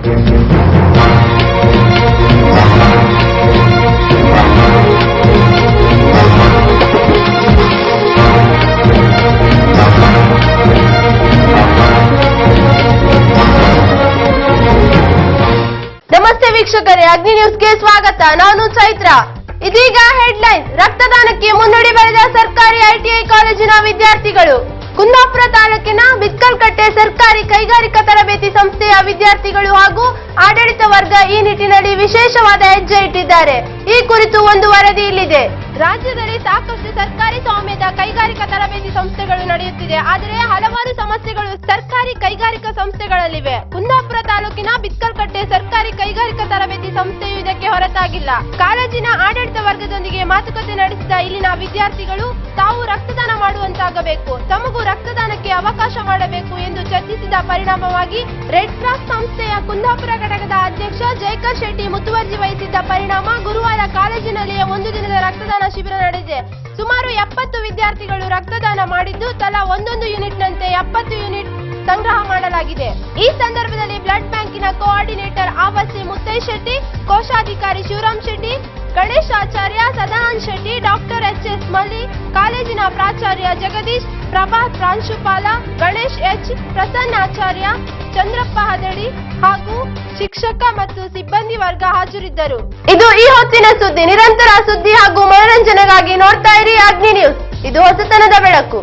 ನಮಸ್ತೆ ವೀಕ್ಷಕರೇ, ಅಗ್ನಿ ನ್ಯೂಸ್ಗೆ ಸ್ವಾಗತ. ನಾನು ಚೈತ್ರ. ಇದೀಗ ಹೆಡ್ಲೈನ್. ರಕ್ತದಾನಕ್ಕೆ ಮುನ್ನುಡಿ ಬರೆದ ಸರ್ಕಾರಿ ಐಟಿಐ ಕಾಲೇಜಿನ ವಿದ್ಯಾರ್ಥಿಗಳು. ಕುಂದಾಪುರ ತಾಲೂಕಿನ ಬಿತ್ಕಲ್ಕಟ್ಟೆ ಸರ್ಕಾರಿ ಕೈಗಾರಿಕಾ ತರಬೇತಿ ಸಂಸ್ಥೆಯ ವಿದ್ಯಾರ್ಥಿಗಳು ಹಾಗೂ ಆಡಳಿತ ವರ್ಗ ಈ ನಿಟ್ಟಿನಲ್ಲಿ ವಿಶೇಷವಾದ ಹೆಜ್ಜೆ ಇಟ್ಟಿದ್ದಾರೆ. ಈ ಕುರಿತು ಒಂದು ವರದಿ ಇಲ್ಲಿದೆ. ರಾಜ್ಯದಲ್ಲಿ ಸಾಕಷ್ಟು ಸರ್ಕಾರಿ ಸ್ವಾಮ್ಯದ ಕೈಗಾರಿಕಾ ತರಬೇತಿ ಸಂಸ್ಥೆಗಳು ನಡೆಯುತ್ತಿದೆ. ಆದರೆ ಹಲವಾರು ಸಮಸ್ಯೆಗಳು ಸರ್ಕಾರಿ ಕೈಗಾರಿಕಾ ಸಂಸ್ಥೆಗಳಲ್ಲಿವೆ. ಕುಂದಾಪುರ ತಾಲೂಕಿನ ಬಿತ್ಕಲ್ಕಟ್ಟೆ ಸರ್ಕಾರಿ ಕೈಗಾರಿಕಾ ತರಬೇತಿ ಸಂಸ್ಥೆಯು ಇದಕ್ಕೆ ಹೊರತಾಗಿಲ್ಲ. ಕಾಲೇಜಿನ ಆಡಳಿತ ವರ್ಗದೊಂದಿಗೆ ಮಾತುಕತೆ ನಡೆಸಿದ ಇಲ್ಲಿನ ವಿದ್ಯಾರ್ಥಿಗಳು ತಾವು ರಕ್ತದಾನ ಮಾಡುವಂತಾಗಬೇಕು, ತಮಗೂ ರಕ್ತದಾನಕ್ಕೆ ಅವಕಾಶ ಮಾಡಬೇಕು ಎಂದು ಚರ್ಚಿಸಿದ ಪರಿಣಾಮವಾಗಿ ರೆಡ್ ಕ್ರಾಸ್ ಸಂಸ್ಥೆಯ ಕುಂದಾಪುರ ಘಟಕದ ಅಧ್ಯಕ್ಷ ಜಯಕರ್ ಶೆಟ್ಟಿ ಮುತುವರ್ಜಿ ವಹಿಸಿದ್ದ ಪರಿಣಾಮ ಗುರುವಾರ ಕಾಲೇಜಿನಲ್ಲಿಯೇ ಒಂದು ದಿನದ ರಕ್ತದಾನ ಶಿಬಿರ ನಡೆದಿದೆ. ಸುಮಾರು 70 ವಿದ್ಯಾರ್ಥಿಗಳು ರಕ್ತದಾನ ಮಾಡಿದ್ದು ತಲಾ ಒಂದೊಂದು ಯೂನಿಟ್ನಂತೆ 70 ಯೂನಿಟ್ ಸಂಗ್ರಹ ಮಾಡಲಾಗಿದೆ. ಈ ಸಂದರ್ಭದಲ್ಲಿ ಬ್ಲಡ್ ಬ್ಯಾಂಕಿನ ಕೋಆರ್ಡಿನೇಟರ್ ಆವಸಿ ಮುತ್ತೈ ಶೆಟ್ಟಿ, ಕೋಶಾಧಿಕಾರಿ ಶಿವರಾಮ್ ಶೆಟ್ಟಿ, ಗಣೇಶ್ ಆಚಾರ್ಯ, ಸದಾನಂದ್ ಶೆಟ್ಟಿ, ಡಾಕ್ಟರ್ ಎಚ್.ಎಸ್. ಮಲ್ಲಿ, ಕಾಲೇಜಿನ ಪ್ರಾಚಾರ್ಯ ಜಗದೀಶ್, ಪ್ರಭಾತ್ ಪ್ರಾಂಶುಪಾಲ, ಗಣೇಶ್ ಎಚ್, ಪ್ರಸನ್ನ ಆಚಾರ್ಯ, ಚಂದ್ರಪ್ಪ ಹದಡಿ ಹಾಗೂ ಶಿಕ್ಷಕ ಮತ್ತು ಸಿಬ್ಬಂದಿ ವರ್ಗ ಹಾಜರಿದ್ದರು. ಇದು ಈ ಹೊತ್ತಿನ ಸುದ್ದಿ. ನಿರಂತರ ಸುದ್ದಿ ಹಾಗೂ ಮನರಂಜನೆಗಾಗಿ ನೋಡ್ತಾ ಇರಿ ಅಗ್ನಿ ನ್ಯೂಸ್. ಇದು ಹೊಸತನದ ಬೆಳಕು.